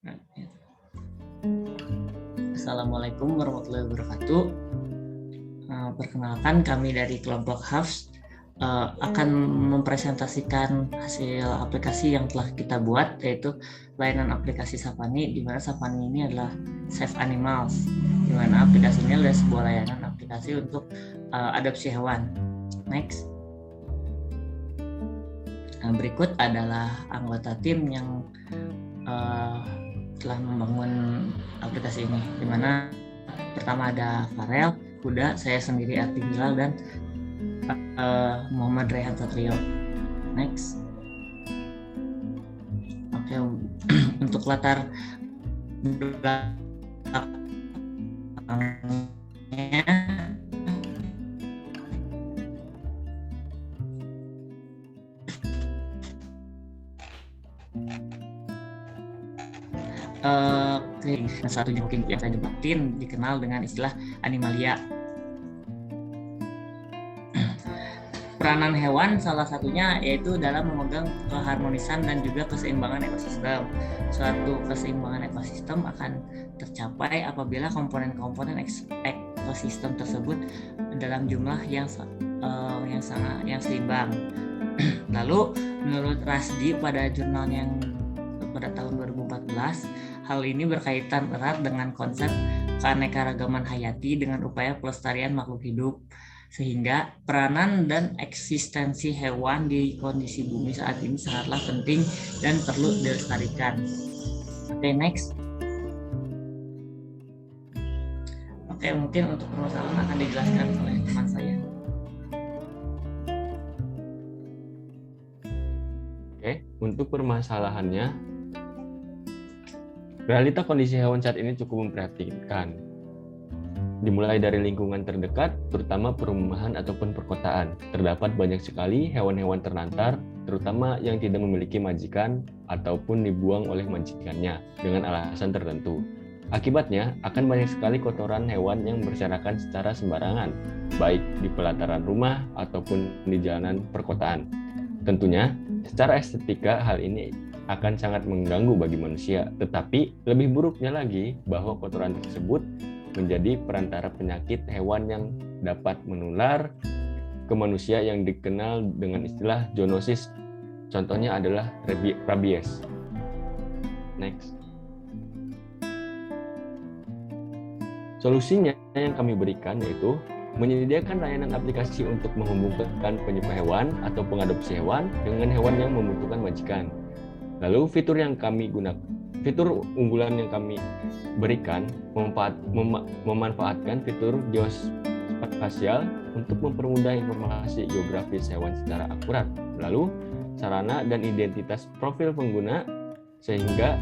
Nah, ya. Assalamualaikum warahmatullahi wabarakatuh. Perkenalkan, kami dari kelompok HAFS akan mempresentasikan hasil aplikasi yang telah kita buat, yaitu layanan aplikasi Sapani, di mana Sapani ini adalah Save Animals, di mana aplikasinya adalah sebuah layanan aplikasi untuk adopsi hewan. Next. Berikut adalah anggota tim yang telah membangun aplikasi ini, di mana pertama ada Farel, Huda, saya sendiri Ati Hilal, dan Muhammad Rehan Satrio. Next. Oke, untuk latar belakangnya satu mungkin yang saya debatin dikenal dengan istilah animalia. Peranan hewan salah satunya yaitu dalam memegang keharmonisan dan juga keseimbangan ekosistem. Suatu keseimbangan ekosistem akan tercapai apabila komponen-komponen ekosistem tersebut dalam jumlah yang seimbang. Lalu menurut Rasdi pada jurnal yang pada tahun 2014, hal ini berkaitan erat dengan konsep keanekaragaman hayati dengan upaya pelestarian makhluk hidup, sehingga peranan dan eksistensi hewan di kondisi bumi saat ini sangatlah penting dan perlu dilestarikan. Oke, next. Oke, mungkin untuk permasalahan akan dijelaskan oleh teman saya. Oke, untuk permasalahannya, realita kondisi hewan saat ini cukup memprihatinkan. Dimulai dari lingkungan terdekat, terutama perumahan ataupun perkotaan. Terdapat banyak sekali hewan-hewan terlantar, terutama yang tidak memiliki majikan ataupun dibuang oleh majikannya dengan alasan tertentu. Akibatnya, akan banyak sekali kotoran hewan yang berserakan secara sembarangan, baik di pelataran rumah ataupun di jalanan perkotaan. Tentunya, secara estetika hal ini akan sangat mengganggu bagi manusia, tetapi lebih buruknya lagi bahwa kotoran tersebut menjadi perantara penyakit hewan yang dapat menular ke manusia yang dikenal dengan istilah zoonosis. Contohnya adalah rabies. Next. Solusinya yang kami berikan yaitu menyediakan layanan aplikasi untuk menghubungkan penyuka hewan atau pengadopsi hewan dengan hewan yang membutuhkan majikan. Lalu fitur unggulan yang kami berikan memanfaatkan fitur geospasial untuk mempermudah informasi geografis hewan secara akurat. Lalu sarana dan identitas profil pengguna sehingga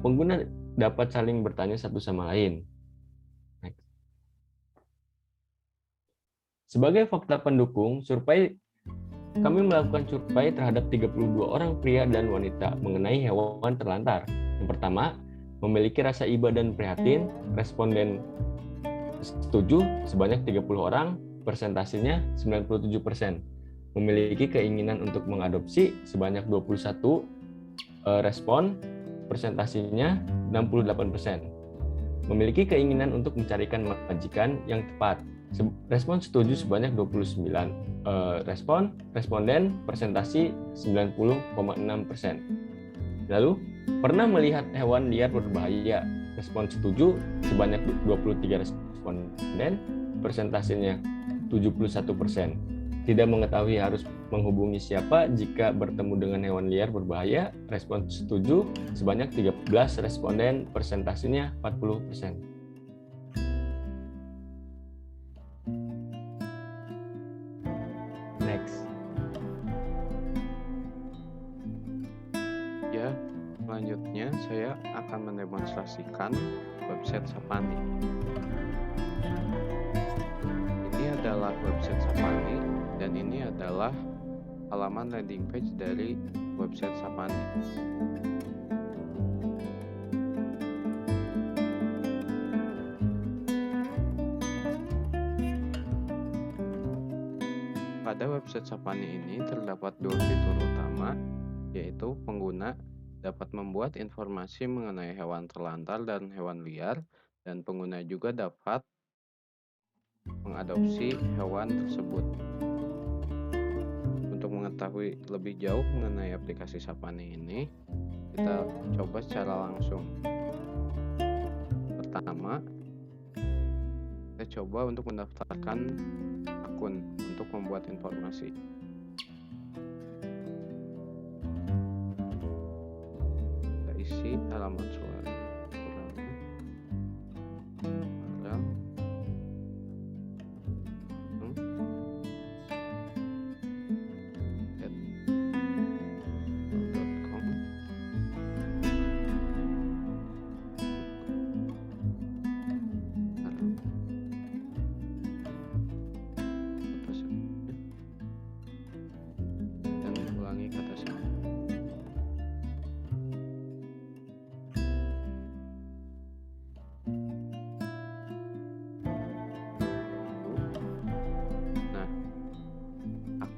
pengguna dapat saling bertanya satu sama lain. Sebagai fakta pendukung survei, kami melakukan survei terhadap 32 orang pria dan wanita mengenai hewan terlantar. Yang pertama, memiliki rasa iba dan prihatin, responden setuju sebanyak 30 orang, persentasenya 97%. Memiliki keinginan untuk mengadopsi sebanyak 21 respon, persentasenya 68%. Memiliki keinginan untuk mencarikan majikan yang tepat. Respon setuju sebanyak 29 responden persentasi 90,6%. Lalu pernah melihat hewan liar berbahaya, respon setuju sebanyak 23 responden persentasenya 71%. Tidak mengetahui harus menghubungi siapa jika bertemu dengan hewan liar berbahaya, respon setuju sebanyak 13 responden persentasenya 40%. Selanjutnya, saya akan mendemonstrasikan website Sapani. Ini adalah website Sapani, dan ini adalah halaman landing page dari website Sapani. Pada website Sapani ini terdapat dua fitur utama, yaitu pengguna dapat membuat informasi mengenai hewan terlantar dan hewan liar, dan pengguna juga dapat mengadopsi hewan tersebut. Untuk mengetahui lebih jauh mengenai aplikasi Sapani ini, kita coba secara langsung. Pertama, kita coba untuk mendaftarkan akun untuk membuat informasi. Kita isi halaman suara,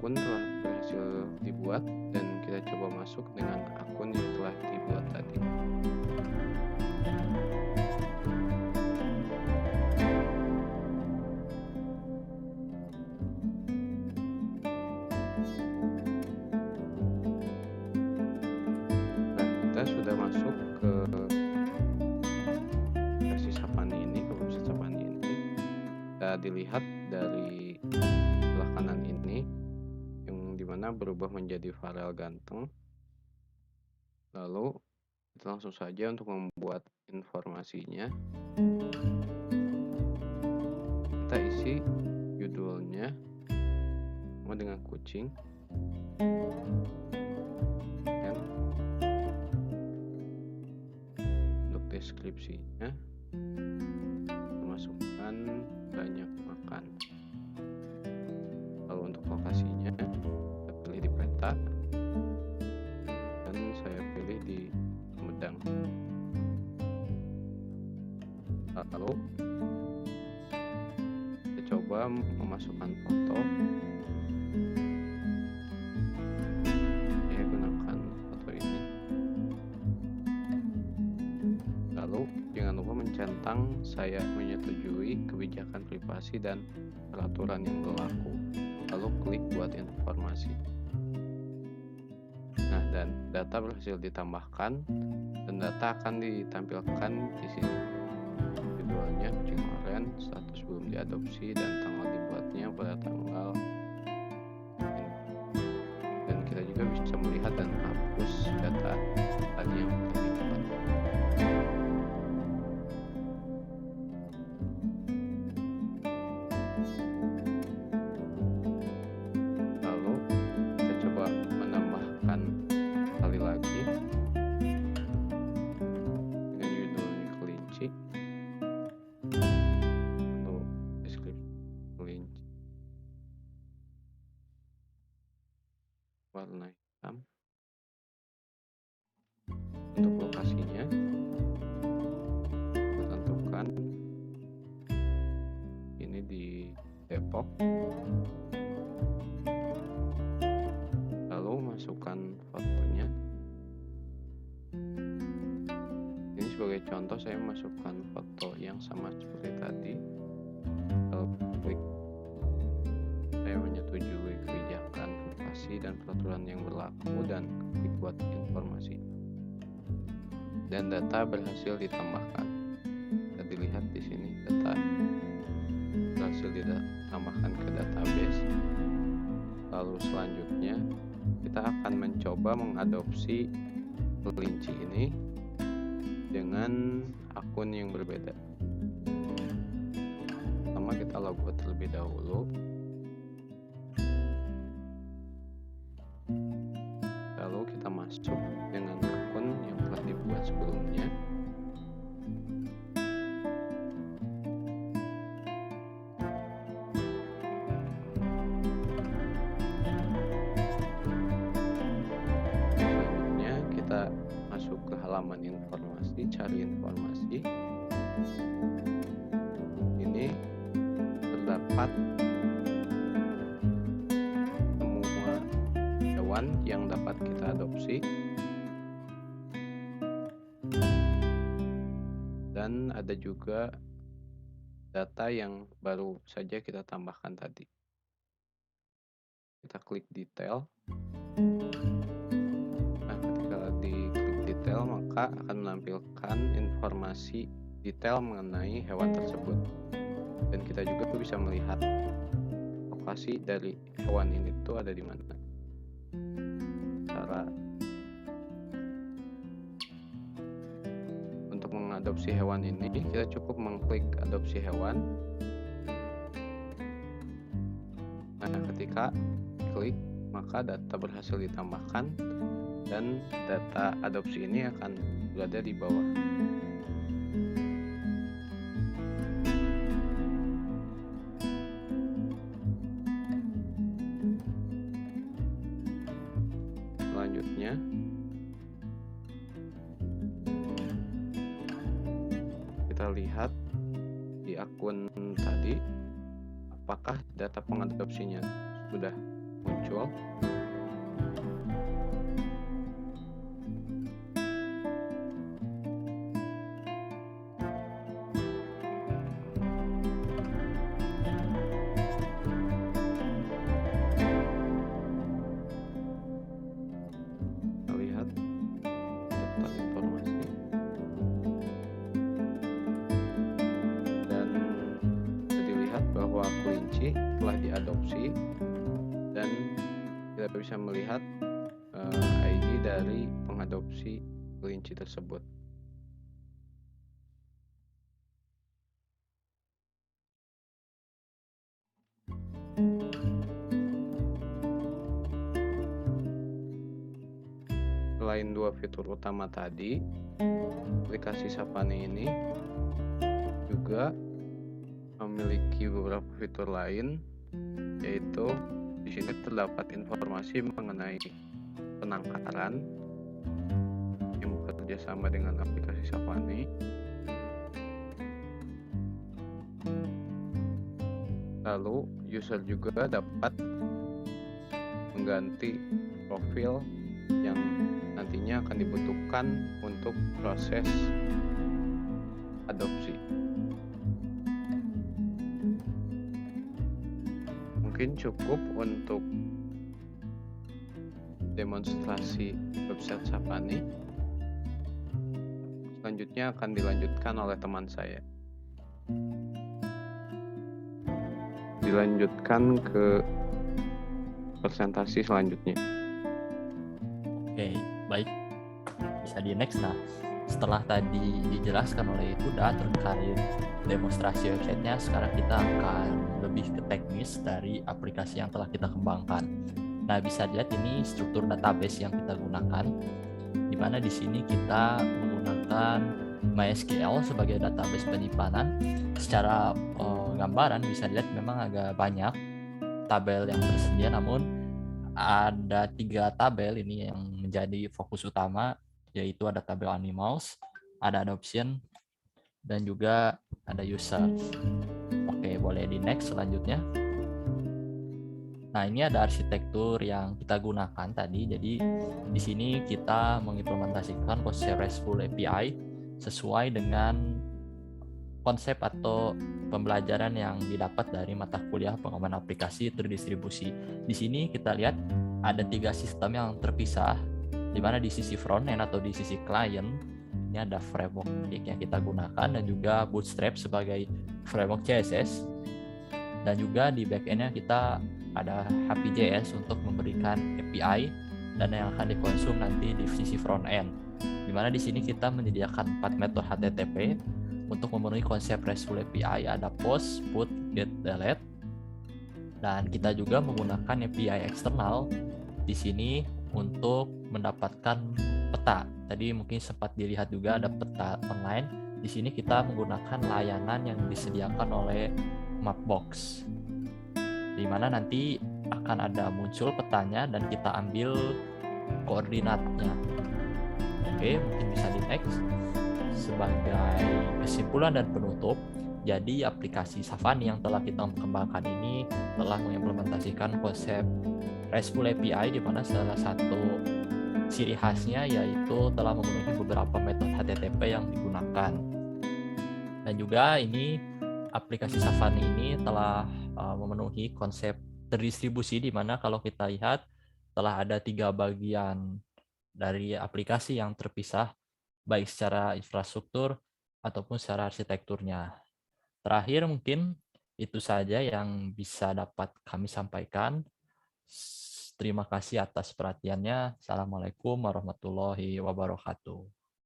akun telah berhasil dibuat dan kita coba masuk dengan akun yang telah dibuat tadi. Nah, kita sudah masuk ke aplikasi Sapani ini, ke website Sapani ini. Kita dilihat dari sebelah kanan ini, dimana berubah menjadi Farel ganteng. Lalu kita langsung saja untuk membuat informasinya. Kita isi judulnya sama dengan kucing, dan untuk deskripsinya masukkan banyak makan. Lalu untuk lokasinya di peta, dan saya pilih di Sumedang. Lalu kita coba memasukkan foto. Saya gunakan foto ini. Lalu jangan lupa mencentang saya menyetujui kebijakan privasi dan peraturan yang berlaku. Lalu klik buat informasi. Nah, dan data berhasil ditambahkan dan data akan ditampilkan di sini. Judulnya kucing oren, status belum diadopsi, dan tanggal dibuatnya pada tanggal ini. Dan kita juga bisa melihat dan hapus data tadi yang telah dibuat. Warna hitam. Untuk lokasinya kita tentukan ini di Depok. Lalu masukkan fotonya. Ini sebagai contoh saya masukkan foto yang sama seperti tadi. Lalu klik saya menyetujui kebijakan privasi dan peraturan yang berlaku, dan klik buat informasi. Dan data berhasil ditambahkan. Kita dilihat di sini data berhasil ditambahkan ke database. Lalu selanjutnya kita akan mencoba mengadopsi kelinci ini dengan akun yang berbeda. Pertama kita logo terlebih dahulu. Lalu kita masuk dengan akun yang telah dibuat sebelumnya. Selanjutnya kita masuk ke halaman informasi, cari informasi. Ini terdapat semua hewan yang dapat kita adopsi. Dan ada juga data yang baru saja kita tambahkan tadi. Kita klik detail. Nah, ketika diklik detail, maka akan menampilkan informasi detail mengenai hewan tersebut. Dan kita juga bisa melihat lokasi dari hewan ini tuh ada di mana. Cara untuk mengadopsi hewan ini, kita cukup mengklik adopsi hewan. Nah, ketika klik, maka data berhasil ditambahkan dan data adopsi ini akan berada di bawah. Selanjutnya, kita lihat di akun tadi apakah data pengadopsinya sudah muncul. Kita lihat daftar informasi dan bisa dilihat bahwa kelinci telah diadopsi dan kita bisa melihat ID dari pengadopsi kelinci tersebut. Selain dua fitur utama tadi, aplikasi Safani ini juga memiliki beberapa fitur lain, yaitu di sini terdapat informasi mengenai penangkaran yang bekerja sama dengan aplikasi Safani. Lalu user juga dapat mengganti profil yang nantinya akan dibutuhkan untuk proses adopsi. Mungkin cukup untuk demonstrasi website Safani. Selanjutnya akan dilanjutkan oleh teman saya. Dilanjutkan ke presentasi selanjutnya. Oke, baik. Bisa di next. Nah, setelah tadi dijelaskan oleh Huda terkait demonstrasi websitenya, sekarang kita akan lebih ke teknis dari aplikasi yang telah kita kembangkan. Nah, bisa dilihat ini struktur database yang kita gunakan, di mana di sini kita menggunakan MySQL sebagai database penyimpanan. Secara gambaran bisa dilihat memang agak banyak tabel yang tersedia, namun ada 3 tabel ini yang menjadi fokus utama, yaitu ada tabel animals, ada adoption, dan juga ada user. Oke, boleh di next selanjutnya. Nah, ini ada arsitektur yang kita gunakan tadi. Jadi di sini kita mengimplementasikan konsep RESTful API sesuai dengan konsep atau pembelajaran yang didapat dari mata kuliah pengembangan aplikasi terdistribusi. Di sini kita lihat ada 3 sistem yang terpisah, di mana di sisi front-end atau di sisi client ini ada framework yang kita gunakan dan juga Bootstrap sebagai framework CSS, dan juga di back-end-nya kita ada HPJS untuk memberikan API dan yang akan dikonsum nanti di sisi front-end, di mana di sini kita menyediakan 4 metode HTTP untuk memenuhi konsep RESTful API. Ada post, put, get, delete, dan kita juga menggunakan API eksternal di sini untuk mendapatkan peta. Tadi mungkin sempat dilihat juga ada peta online. Di sini kita menggunakan layanan yang disediakan oleh Mapbox, di mana nanti akan ada muncul petanya dan kita ambil koordinatnya. Oke, mungkin bisa di next. Sebagai kesimpulan dan penutup, jadi aplikasi Safani yang telah kita kembangkan ini telah mengimplementasikan konsep RESTful API, di mana salah satu ciri khasnya yaitu telah memenuhi beberapa metode HTTP yang digunakan. Dan juga ini aplikasi Safari ini telah memenuhi konsep terdistribusi, di mana kalau kita lihat telah ada 3 bagian dari aplikasi yang terpisah, baik secara infrastruktur ataupun secara arsitekturnya. Terakhir mungkin itu saja yang bisa dapat kami sampaikan. Terima kasih atas perhatiannya. Assalamualaikum warahmatullahi wabarakatuh.